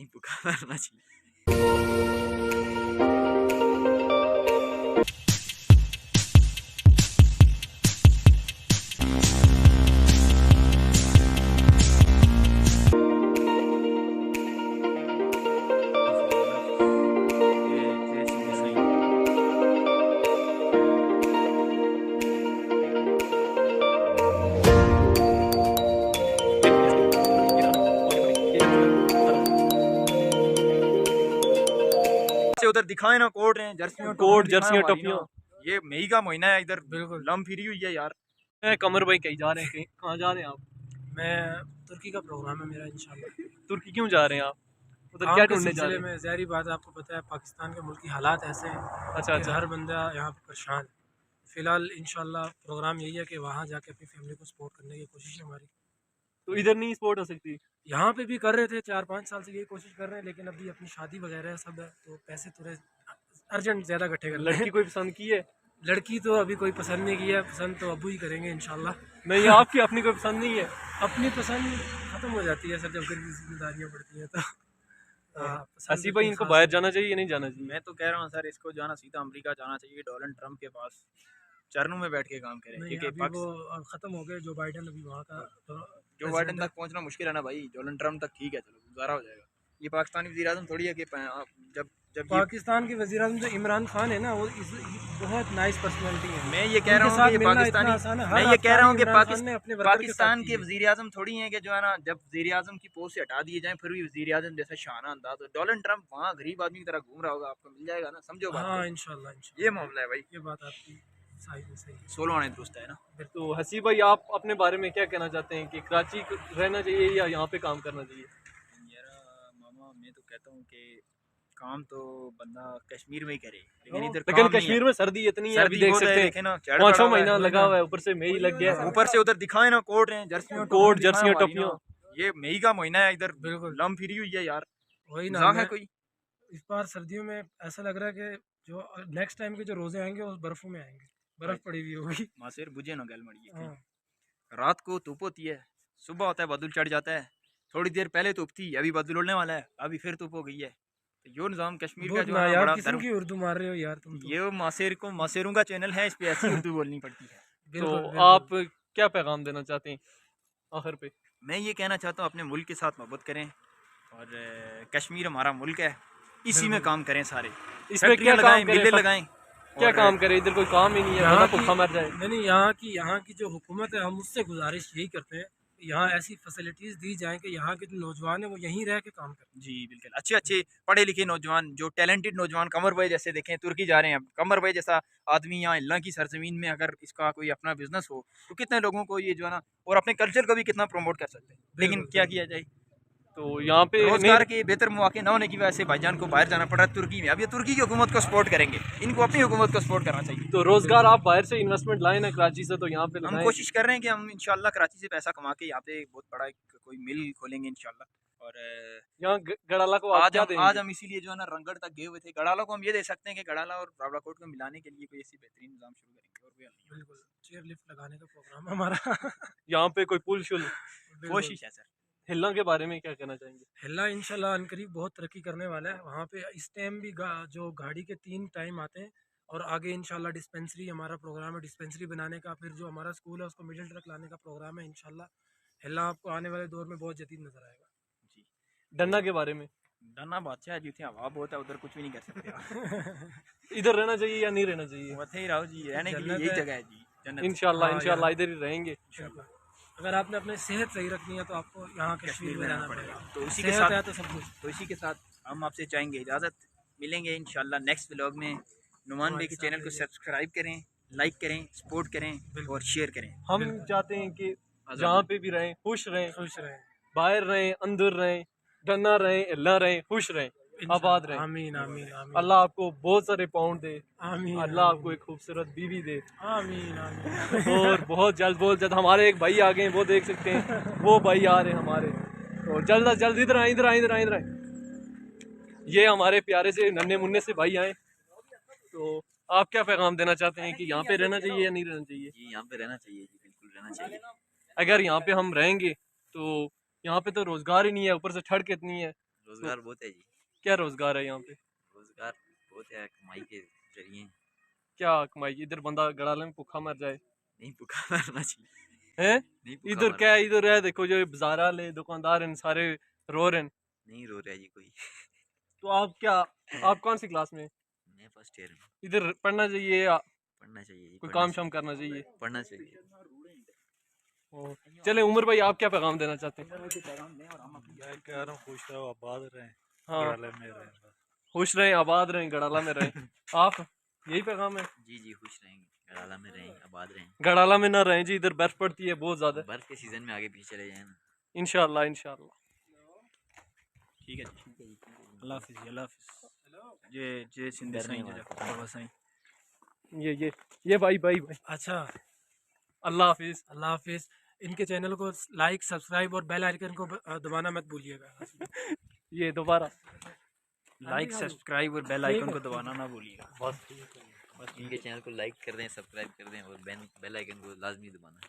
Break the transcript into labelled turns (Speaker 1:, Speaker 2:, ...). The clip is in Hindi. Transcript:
Speaker 1: नहीं भूखा मरना चाहिए। उधर दिखाए ना कोट रहे हैं, जर्सियां टोपियां। ये मई का महीना है, इधर बिल्कुल लम फिरी हुई है यार।
Speaker 2: कमर भाई कहीं जा रहे हैं, कहाँ जा रहे हैं आप?
Speaker 3: मैं तुर्की का प्रोग्राम है मेरा इंशाल्लाह।
Speaker 2: तुर्की क्यों जा रहे हैं आप? उधर
Speaker 3: काम
Speaker 2: क्या
Speaker 3: के
Speaker 2: ढूंढने जा
Speaker 3: सिलसिले
Speaker 2: रहे हैं?
Speaker 3: में ज़ाहिर बात है, आपको पता है पाकिस्तान के मुल्क की हालात ऐसे हैं
Speaker 2: अच्छा
Speaker 3: कि
Speaker 2: अच्छा।
Speaker 3: हर बंदा यहाँ पे परेशान है। फ़िलहाल इंशाल्लाह प्रोग्राम यही है कि वहाँ जाके अपनी फैमिली को सपोर्ट करने की कोशिश है हमारी।
Speaker 2: तो इधर नहीं स्पोर्ट हो सकती?
Speaker 3: यहाँ पे भी कर रहे थे, 4-5 साल से यही कोशिश कर रहे हैं, लेकिन अभी अपनी शादी वगैरह सब है तो पैसे थोड़े अर्जेंट ज़्यादा इकट्ठे कर
Speaker 2: लड़की कोई पसंद की है?
Speaker 3: लड़की तो अभी कोई पसंद नहीं की है, पसंद तो अबू ही करेंगे इंशाल्लाह।
Speaker 2: नहीं, आपकी अपनी कोई पसंद नहीं है?
Speaker 3: अपनी पसंद ख़त्म हो जाती है सर, जब घर की जिम्मेदारियाँ बढ़ती हैं तो पसंद
Speaker 2: हसी भाई
Speaker 3: इतनी
Speaker 2: इनको
Speaker 3: खास
Speaker 2: बाहर
Speaker 3: नहीं।
Speaker 2: जाना चाहिए या नहीं जाना चाहिए?
Speaker 1: मैं तो कह रहा हूँ सर, इसको जाना सीधा अमेरिका जाना चाहिए, डोनाल्ड ट्रम्प के पास चरणों में बैठ के काम करें,
Speaker 3: नहीं,
Speaker 1: क्योंकि
Speaker 3: अभी वो अब ख़त्म हो गए जो बाइडन, अभी वहाँ का तो
Speaker 1: जो बाइडन तक पहुंचना मुश्किल है ना भाई, डोनाल्ड ट्रम्प तक ठीक है, चलो गुजारा हो जाएगा। ये पाकिस्तानी वज़ीर-ए-आज़म थोड़ी है कि जब जब ये
Speaker 3: पाकिस्तान के वज़ीर-ए-आज़म जो इमरान खान है ना, वो बहुत नाइस पर्सनैलिटी है।
Speaker 1: मैं ये कह रहा हूँ कि पाकिस्तानी मैं ये कह रहा हूँ कि पाकिस्तान के वज़ीर-ए-आज़म थोड़ी हैं कि जो है ना, जब वज़ीर-ए-आज़म की पोस्ट से हटा दिए जाएं फिर भी वज़ीर-ए-आज़म जैसा शाना अंदाज हो। डोनाल्ड ट्रम्प वहाँ गरीब आदमी की तरह घूम रहा होगा, आपको मिल जाएगा ना, समझो बात
Speaker 3: हाँ
Speaker 1: को।
Speaker 3: इंशाल्लाह
Speaker 1: ये मामला है भाई,
Speaker 3: ये बात आपकी सही है।
Speaker 1: 16 आने दुरुस्त है ना।
Speaker 2: तो हसी भाई आप अपने बारे में क्या कहना चाहते हैं कि कराची रहना चाहिए या यहाँ पे काम करना चाहिए?
Speaker 1: यार मामा, मैं तो कहता हूँ कि काम तो बंदा कश्मीर में ही करे, लेकिन इधर
Speaker 2: लेकिन
Speaker 1: काम नहीं
Speaker 2: कश्मीर
Speaker 1: है।
Speaker 2: में सर्दी इतनी है, अभी
Speaker 1: सर्दी
Speaker 2: देख
Speaker 1: बहुत है,
Speaker 2: सकते
Speaker 1: देखे
Speaker 2: हैं
Speaker 1: ना, चढ़
Speaker 2: 5-6
Speaker 1: पड़ा हुआ
Speaker 2: महीना
Speaker 1: है।
Speaker 2: लगा हुआ है, ऊपर से मई लग गया है।
Speaker 1: ऊपर से उधर दिखाए ना कोट रहे हैं, जर्सियां
Speaker 2: कोट
Speaker 1: टोपियां
Speaker 2: जर्सियां
Speaker 1: दिखाएं हमारी
Speaker 2: टोपियां।
Speaker 1: ना। ये मई का महीना है, इधर
Speaker 3: बिल्कुल
Speaker 1: लम फिरी हुई है यार,
Speaker 3: वही ना।
Speaker 1: मजाक है
Speaker 3: मैं
Speaker 1: कोई?
Speaker 3: इस बार सर्दियों में ऐसा लग रहा है कि जो नेक्स्ट टाइम के जो रोज़े आएंगे वो बर्फ़ों में आएंगे, बर्फ़ पड़ी हुई होगी।
Speaker 1: मासेर बुझे ना गल मड़ी
Speaker 3: हाँ
Speaker 1: रात को धूप होती है, सुबह होता है बादल चढ़ जाता है, थोड़ी देर पहले धूप थी, अभी बादल उड़ने वाला है, अभी फिर धूप हो गई है। तो यो निज़ाम कश्मीर का
Speaker 3: बहुत
Speaker 1: जो है ना,
Speaker 3: नायाब
Speaker 1: बड़ा
Speaker 3: किस्म
Speaker 1: धर्म।
Speaker 3: की उर्दू मार रहे हो यार तुम तो।
Speaker 1: ये मासेरों का चैनल है, इस पे ऐसी उर्दू बोलनी पड़ती है।
Speaker 2: तो
Speaker 3: बिल्कुल
Speaker 2: आप
Speaker 3: बिल्कुल।
Speaker 2: क्या पैगाम देना चाहते हैं आखिर पे?
Speaker 1: मैं ये कहना चाहता हूँ, अपने मुल्क के साथ मोहब्बत करें, और कश्मीर हमारा मुल्क है, इसी में काम करें सारे।
Speaker 2: इसमें क्या
Speaker 1: फैक्ट्रियाँ लगाएं,
Speaker 2: काम करें?
Speaker 1: मिलें लगाएं,
Speaker 2: क्या
Speaker 1: और
Speaker 2: काम करे? इधर कोई काम ही नहीं है,
Speaker 3: यहाँ
Speaker 2: बंदा
Speaker 3: की
Speaker 2: भूखा मर जाए।
Speaker 3: नहीं, यहाँ की जो हुकूमत है, हम उससे गुजारिश यही करते हैं कि यहाँ ऐसी फैसिलिटीज़ दी जाएं कि यहाँ के जो नौजवान हैं वो यहीं रह के काम करें।
Speaker 1: जी बिल्कुल, अच्छे अच्छे पढ़े लिखे नौजवान, जो टैलेंटेड नौजवान, कमर भाई जैसे देखें तुर्की जा रहे हैं, कमर भाई जैसा आदमी यहाँ अल्लाह की सरजमीन में अगर इसका कोई अपना बिजनेस हो तो कितने लोगों को ये जो है ना, और अपने कल्चर को भी कितना प्रमोट कर सकते हैं। लेकिन
Speaker 3: बिल्कुल
Speaker 1: क्या
Speaker 3: बिल्कुल।
Speaker 1: किया जाए,
Speaker 2: तो यहाँ पे नहीं।
Speaker 1: रोजगार के बेहतर मौके ना होने की वजह से भाईजान को बाहर जाना पड़ रहा है तुर्की में। अब ये तुर्की की हुकूमत को सपोर्ट करेंगे, इनको अपनी हुकूमत को सपोर्ट करना चाहिए।
Speaker 2: तो रोजगार आप बाहर से इन्वेस्टमेंट लाए ना कराची से, तो यहाँ पे
Speaker 1: हम
Speaker 2: लगाएं।
Speaker 1: कोशिश कर रहे हैं कि हम इंशाल्लाह कराची से पैसा कमा के यहाँ पे बहुत बड़ा कोई मिल खोलेंगे इंशाल्लाह। और
Speaker 2: यहाँ गड़ाला को आप क्या देंगे?
Speaker 1: आज हम इसीलिए जो है ना रंगढ़ तक गए हुए थे। गड़ाला को हम ये दे सकते हैं कि गड़ाला और रावलाकोट को मिलाने के लिए कोई ऐसी बेहतरीन निज़ाम शुरू करेंगे, और कोई हल नहीं।
Speaker 3: बिल्कुल चेयर लिफ्ट लगाने का प्रोग्राम है हमारा।
Speaker 2: यहाँ पे कोई पुल शुल?
Speaker 3: बिल्कुल।
Speaker 1: कोशिश है सर।
Speaker 2: हिल्ला के बारे में क्या कहना चाहेंगे?
Speaker 3: हिल्ला इंशाल्लाह अनकरीब बहुत तरक्की करने वाला है। वहाँ पे इस टाइम भी जो गाड़ी के 3 टाइम आते हैं, और आगे इंशाल्लाह डिस्पेंसरी हमारा प्रोग्राम है, डिस्पेंसरी बनाने का। फिर जो हमारा स्कूल है उसको मिडिल तक लाने का प्रोग्राम है इंशाल्लाह। हिल्ला आपको आने वाले दौर में बहुत जदीद नज़र आएगा।
Speaker 1: जी,
Speaker 2: डन्ना के बारे में?
Speaker 1: डरना बादशाह है, जिथे हवा बहुत है उधर कुछ भी नहीं कर सकते।
Speaker 2: इधर रहना चाहिए या नहीं रहना चाहिए?
Speaker 1: वथे ही रहो जी, रहने के लिए
Speaker 3: जन्नत
Speaker 1: यही
Speaker 3: है।
Speaker 1: जगह है जी, जन्नत।
Speaker 2: इंशाल्लाह
Speaker 3: हाँ
Speaker 2: इंशाल्लाह
Speaker 3: यार,
Speaker 2: इधर ही रहेंगे।
Speaker 3: बिल्कुल। अगर आपने अपनी सेहत सही रखनी है तो आपको यहाँ कश्मीर में रहना पड़ेगा।
Speaker 1: तो इसी के
Speaker 3: सेहत
Speaker 1: साथ
Speaker 3: है तो सब कुछ।
Speaker 1: तो इसी के साथ हम आपसे चाहेंगे इजाज़त, मिलेंगे इंशाल्लाह नेक्स्ट व्लॉग में। नुमान भाई के चैनल को सब्सक्राइब करें, लाइक करें, सपोर्ट करें और शेयर करें।
Speaker 2: हम चाहते हैं कि जहाँ पे भी रहें खुश रहें,
Speaker 3: खुश रहें,
Speaker 2: बाहर रहें, अंदर रहें, डरना रहें, हिलना रहें, खुश रहें, आबाद रहें।
Speaker 3: आमीन आमीन आमीन।
Speaker 2: अल्लाह आपको बहुत सारे पाउंड दे,
Speaker 3: आमीन
Speaker 2: अल्लाह आपको एक खूबसूरत बीवी दे,
Speaker 3: आमीन आमीन।
Speaker 2: और बहुत जल्द हमारे एक भाई आ गए हैं, वो देख सकते हैं, वो भाई आ रहे हैं हमारे, तो जल्द अज जल्द इधर आए, इधर आए, इधर आए, इधर आए। ये हमारे प्यारे से नन्हे मुन्ने से भाई आए। तो आप क्या पैगाम देना चाहते हैं कि यहाँ पे रहना चाहिए या नहीं रहना चाहिए?
Speaker 1: जी यहाँ पे रहना चाहिए जी, बिल्कुल रहना चाहिए।
Speaker 2: अगर यहाँ पे हम रहेंगे तो यहाँ पे तो रोजगार ही नहीं है, ऊपर से ठंड कितनी है।
Speaker 4: रोजगार बहुत है जी।
Speaker 2: क्या रोजगार है यहाँ पे?
Speaker 4: रोजगार बहुत है, कमाई के जरिए।
Speaker 2: क्या कमाई? इधर बंदा गड़ाले में भूखा मर जाए
Speaker 4: नहीं भूखा मरना चाहिए।
Speaker 2: हैं?
Speaker 4: नहीं भूखा
Speaker 2: इधर
Speaker 4: मरना
Speaker 2: क्या है,
Speaker 4: चाहिए।
Speaker 2: इधर है देखो जो बाजार वाले दुकानदार हैं सारे रो रहे हैं।
Speaker 4: नहीं रो रहा जी कोई।
Speaker 2: तो आप क्या, आप कौन सी क्लास में?
Speaker 4: मैं फर्स्ट ईयर में।
Speaker 2: इधर पढ़ना चाहिए या
Speaker 4: पढ़ना चाहिए जी,
Speaker 2: कोई
Speaker 4: पढ़ना
Speaker 2: काम
Speaker 4: चाहिए।
Speaker 2: शाम करना चाहिए?
Speaker 4: पढ़ना चाहिए।
Speaker 2: ओ, चले उमर भाई आप क्या पैगाम देना चाहते हैं?
Speaker 5: मैं कह रहा हूँ खुश रहो, आबाद रहें,
Speaker 2: हाँ,
Speaker 5: गड़ाले में रहें बस।
Speaker 2: खुश रहें, आबाद रहें, गड़ाला में रहें। आप यही पैगाम है?
Speaker 4: जी जी खुश रहेंगे, गड़ाला में रहें, आबाद रहें।
Speaker 2: गड़ाला में ना रहें जी, इधर बर्फ पड़ती है बहुत ज्यादा।
Speaker 4: बर्फ के सीजन में आगे पीछे चले जाए ना।
Speaker 2: इंशाल्लाह इंशाल्लाह।
Speaker 1: ठीक है जी, अल्लाह हाफिज़ जी, अल्लाह हाफिज़। ये सिंधी साईं जो बाबा साईं।
Speaker 2: ये भाई भाई भाई
Speaker 3: अच्छा,
Speaker 2: अल्लाह हाफिज।
Speaker 3: अल्लाह हाफिज़। इनके चैनल को लाइक, सब्सक्राइब और बेल आइकन को दबाना मत भूलिएगा।
Speaker 2: ये दोबारा
Speaker 1: लाइक, सब्सक्राइब और बेल आइकन को दबाना ना भूलिएगा।
Speaker 4: बस इनके चैनल को लाइक कर दें, सब्सक्राइब कर दें और बेल आइकन को लाजमी दबाना।